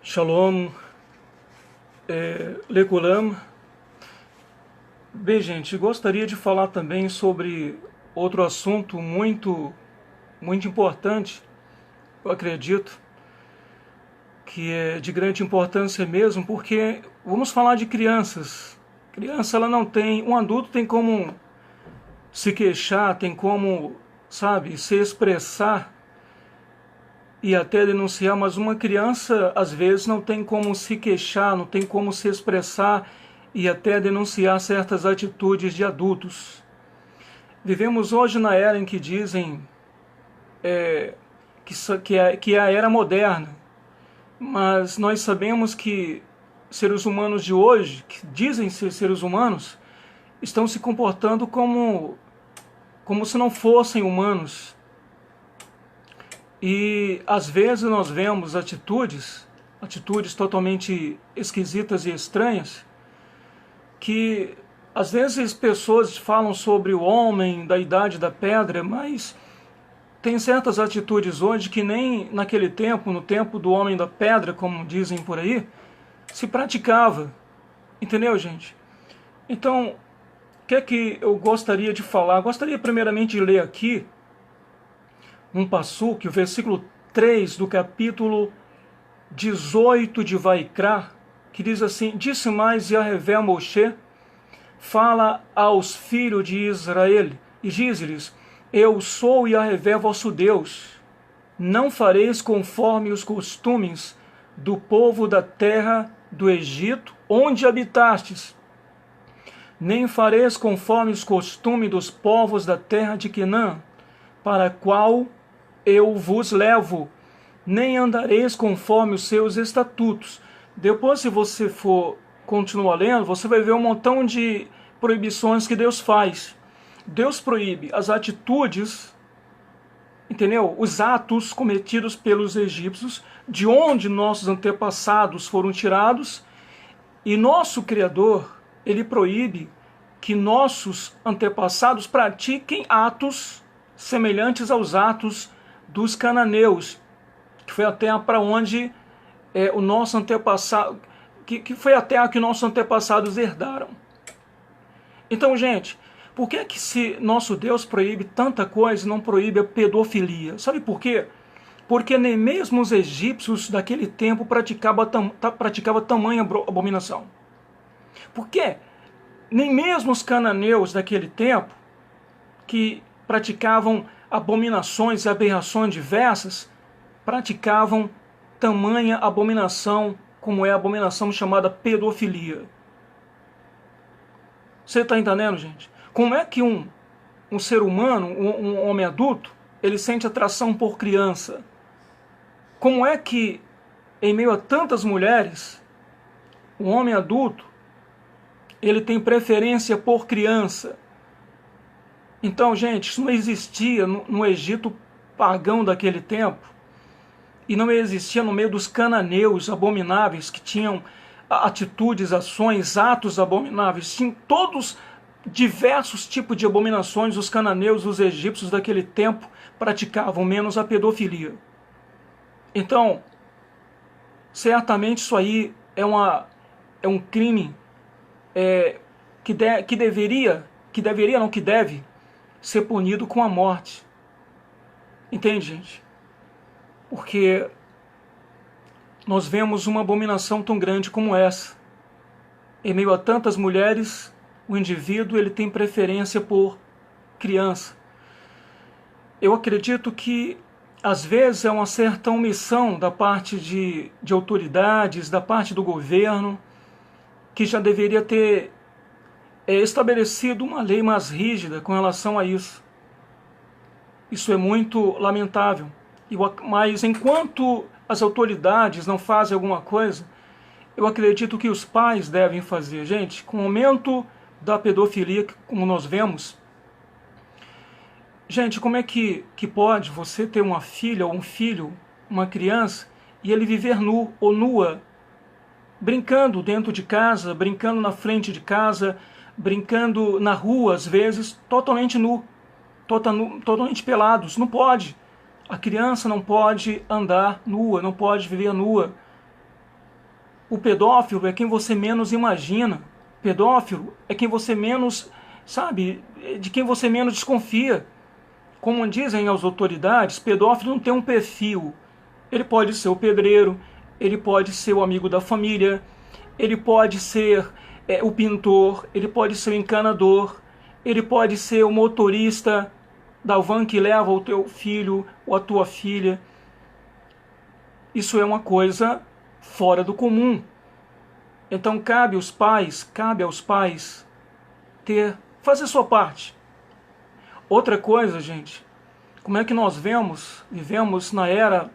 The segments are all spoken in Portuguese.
Shalom, Lekulam. Bem, gente, gostaria de falar também sobre outro assunto muito importante, eu acredito, que é de grande importância mesmo, porque vamos falar de crianças. Criança, ela não tem, um adulto tem como se queixar, tem como, sabe, se expressar e até denunciar, mas uma criança às vezes não tem como se queixar, não tem como se expressar e até denunciar certas atitudes de adultos. Vivemos hoje na era em que dizem que é a era moderna, mas nós sabemos que seres humanos de hoje, que dizem ser seres humanos, estão se comportando como se não fossem humanos. E às vezes nós vemos atitudes totalmente esquisitas e estranhas, que às vezes pessoas falam sobre o homem da idade da pedra, mas tem certas atitudes hoje que nem naquele tempo, no tempo do homem da pedra, como dizem por aí, se praticava. Entendeu, gente? Então, o que é que eu gostaria de falar? Gostaria primeiramente de ler aqui um passuque, o versículo 3 do capítulo 18 de Vaikra, que diz assim: Disse mais Yahvé a Moshe, fala aos filhos de Israel, e diz-lhes: Eu sou Yahvé vosso Deus. Não fareis conforme os costumes do povo da terra do Egito, onde habitastes, nem fareis conforme os costumes dos povos da terra de Canaã, para a qual eu vos levo, nem andareis conforme os seus estatutos. Depois, se você for continuar lendo, você vai ver um montão de proibições que Deus faz. Deus proíbe as atitudes, entendeu? Os atos cometidos pelos egípcios, de onde nossos antepassados foram tirados, e nosso Criador, ele proíbe que nossos antepassados pratiquem atos semelhantes aos atos dos cananeus, que foi a terra para onde o nosso antepassado, que foi a terra que nossos antepassados herdaram. Então, gente, por que se nosso Deus proíbe tanta coisa e não proíbe a pedofilia? Sabe por quê? Porque nem mesmo os egípcios daquele tempo praticavam tamanha abominação. Por quê? Nem mesmo os cananeus daquele tempo, que praticavam abominações e aberrações diversas, praticavam tamanha abominação como é a abominação chamada pedofilia. Você está entendendo, gente? Como é que um ser humano, um homem adulto, ele sente atração por criança? Como é que, em meio a tantas mulheres, um homem adulto, ele tem preferência por criança? Então, gente, isso não existia no Egito pagão daquele tempo, e não existia no meio dos cananeus abomináveis, que tinham atitudes, ações, atos abomináveis. Tinham todos diversos tipos de abominações os cananeus, os egípcios daquele tempo praticavam, menos a pedofilia. Então, certamente isso aí é um crime que deve ser punido com a morte. Entende, gente? Porque nós vemos uma abominação tão grande como essa. Em meio a tantas mulheres, o indivíduo ele tem preferência por criança. Eu acredito que às vezes é uma certa omissão da parte de autoridades, da parte do governo, que já deveria ter estabelecido uma lei mais rígida com relação a isso. Isso é muito lamentável. Mas enquanto as autoridades não fazem alguma coisa, eu acredito que os pais devem fazer. Gente, com o aumento da pedofilia, como nós vemos, gente, como é que pode você ter uma filha ou um filho, uma criança, e ele viver nu ou nua, brincando dentro de casa, brincando na frente de casa, brincando na rua, às vezes, totalmente nu, totalmente pelados? Não pode. A criança não pode andar nua, não pode viver nua. O pedófilo é quem você menos imagina. Pedófilo é quem você menos, sabe, de quem você menos desconfia. Como dizem as autoridades, pedófilo não tem um perfil. Ele pode ser o pedreiro, ele pode ser o amigo da família, ele pode ser o pintor, ele pode ser o encanador, ele pode ser o motorista da van que leva o teu filho ou a tua filha. Isso é uma coisa fora do comum. Então cabe aos pais fazer sua parte. Outra coisa, gente, como é que nós vivemos na era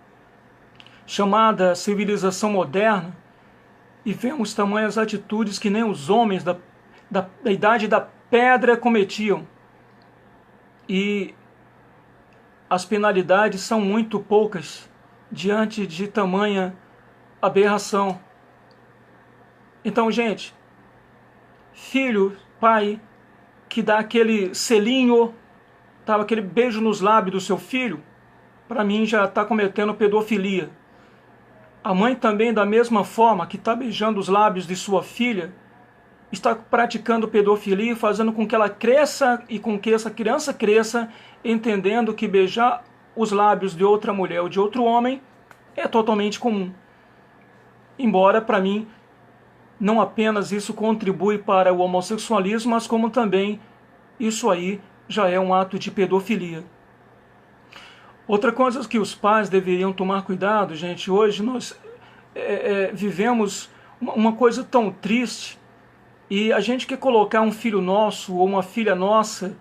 chamada civilização moderna e vemos tamanhas atitudes que nem os homens da idade da pedra cometiam. E as penalidades são muito poucas diante de tamanha aberração. Então, gente, filho, pai, que dá aquele selinho, tá, aquele beijo nos lábios do seu filho, para mim já está cometendo pedofilia. A mãe também, da mesma forma que está beijando os lábios de sua filha, está praticando pedofilia, fazendo com que ela cresça e com que essa criança cresça, entendendo que beijar os lábios de outra mulher ou de outro homem é totalmente comum. Embora, para mim, não apenas isso contribui para o homossexualismo, mas como também isso aí já é um ato de pedofilia. Outra coisa que os pais deveriam tomar cuidado, gente, hoje nós vivemos uma coisa tão triste e a gente quer colocar um filho nosso ou uma filha nossa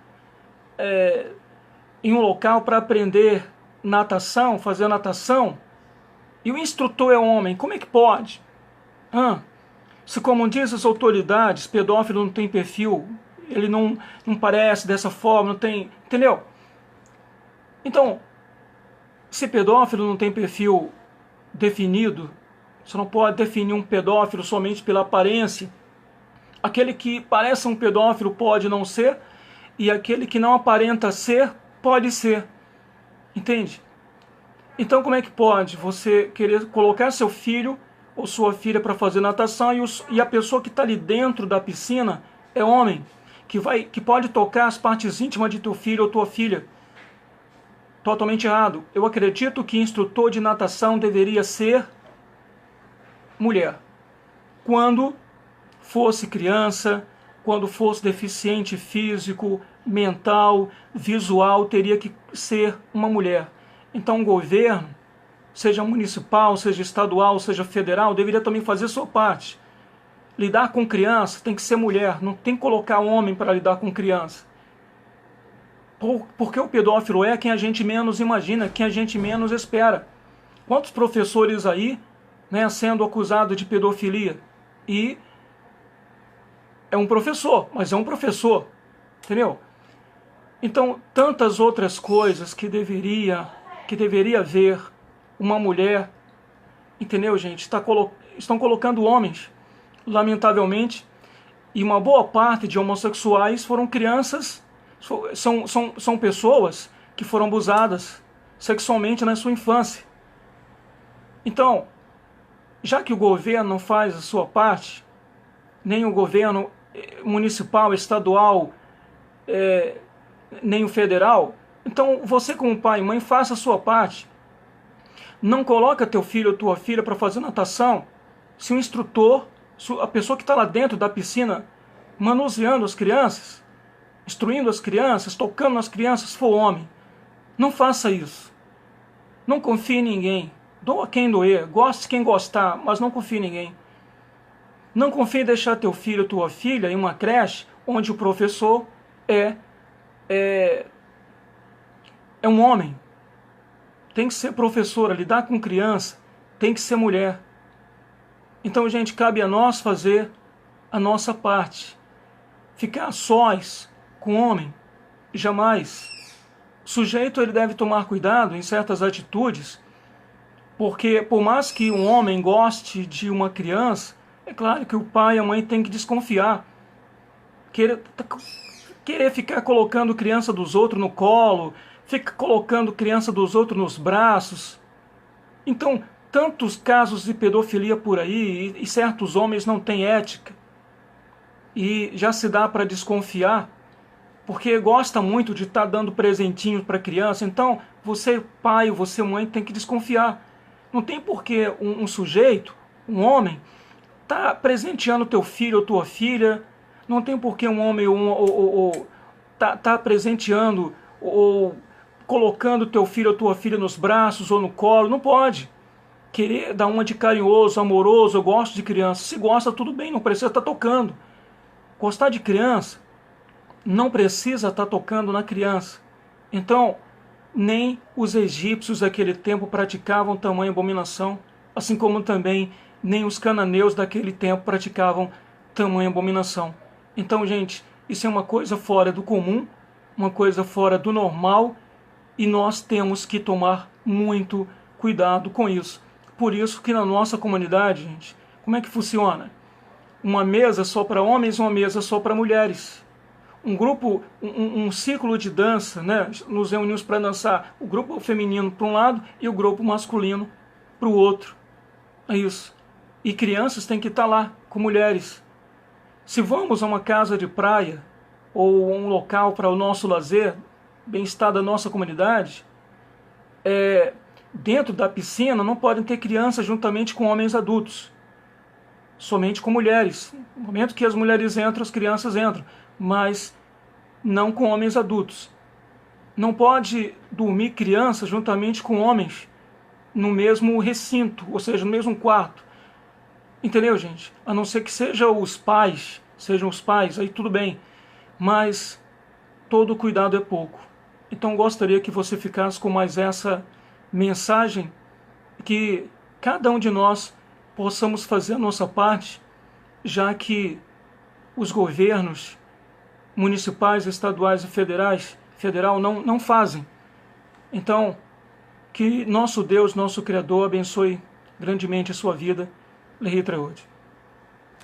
em um local para aprender natação, fazer natação, e o instrutor é homem. Como é que pode? Se, como dizem as autoridades, pedófilo não tem perfil, ele não parece dessa forma, não tem... Entendeu? Então, se pedófilo não tem perfil definido, você não pode definir um pedófilo somente pela aparência. Aquele que parece um pedófilo pode não ser, e aquele que não aparenta ser, pode ser. Entende? Então como é que pode você querer colocar seu filho ou sua filha para fazer natação e a pessoa que está ali dentro da piscina é homem, que pode tocar as partes íntimas de teu filho ou tua filha? Totalmente errado. Eu acredito que instrutor de natação deveria ser mulher. Quando fosse criança, quando fosse deficiente físico, mental, visual, teria que ser uma mulher. Então o governo, seja municipal, seja estadual, seja federal, deveria também fazer sua parte. Lidar com criança tem que ser mulher, não tem que colocar homem para lidar com criança. Porque o pedófilo é quem a gente menos imagina, quem a gente menos espera. Quantos professores aí, né, sendo acusados de pedofilia? E é um professor, mas é um professor, entendeu? Então, tantas outras coisas que deveria haver uma mulher, entendeu, gente? Estão colocando homens, lamentavelmente, e uma boa parte de homossexuais foram crianças, são pessoas que foram abusadas sexualmente na sua infância. Então, já que o governo não faz a sua parte, nem o governo municipal, estadual, nem o federal, então você como pai e mãe faça a sua parte. Não coloca teu filho ou tua filha para fazer natação se o instrutor, a pessoa que está lá dentro da piscina manuseando as crianças, instruindo as crianças, tocando nas crianças, for homem. Não faça isso. Não confie em ninguém. Doa quem doer, goste quem gostar, mas não confie em ninguém. Não confie em deixar teu filho ou tua filha em uma creche onde o professor é um homem. Tem que ser professora, lidar com criança, tem que ser mulher. Então, gente, cabe a nós fazer a nossa parte. Ficar sós com homem, jamais. O sujeito ele deve tomar cuidado em certas atitudes, porque por mais que um homem goste de uma criança, é claro que o pai e a mãe têm que desconfiar. Querer ficar colocando criança dos outros no colo, fica colocando criança dos outros nos braços. Então, tantos casos de pedofilia por aí e certos homens não têm ética. E já se dá para desconfiar, porque gosta muito de estar dando presentinhos para criança. Então, você pai, você mãe tem que desconfiar. Não tem por que um sujeito, um homem, tá presenteando teu filho ou tua filha. Não tem por que um homem tá presenteando ou colocando teu filho ou tua filha nos braços ou no colo. Não pode. Querer dar uma de carinhoso, amoroso, eu gosto de criança. Se gosta, tudo bem, não precisa estar tocando. Gostar de criança, não precisa estar tocando na criança. Então, nem os egípcios daquele tempo praticavam tamanha abominação, assim como também nem os cananeus daquele tempo praticavam tamanha abominação. Então, gente, isso é uma coisa fora do comum, uma coisa fora do normal, e nós temos que tomar muito cuidado com isso. Por isso que na nossa comunidade, gente, como é que funciona? Uma mesa só para homens, uma mesa só para mulheres. Um grupo, um ciclo de dança, né? Nos reunimos para dançar o grupo feminino para um lado e o grupo masculino para o outro. É isso. E crianças têm que estar lá com mulheres. Se vamos a uma casa de praia ou um local para o nosso lazer, bem-estar da nossa comunidade, dentro da piscina não podem ter crianças juntamente com homens adultos. Somente com mulheres. No momento que as mulheres entram, as crianças entram. Mas não com homens adultos. Não pode dormir criança juntamente com homens no mesmo recinto, ou seja, no mesmo quarto. Entendeu, gente? A não ser que sejam os pais, aí tudo bem. Mas todo cuidado é pouco. Então gostaria que você ficasse com mais essa mensagem, que cada um de nós possamos fazer a nossa parte, já que os governos municipais, estaduais e federal não fazem. Então, que nosso Deus, nosso Criador, abençoe grandemente a sua vida. Lehi Traod.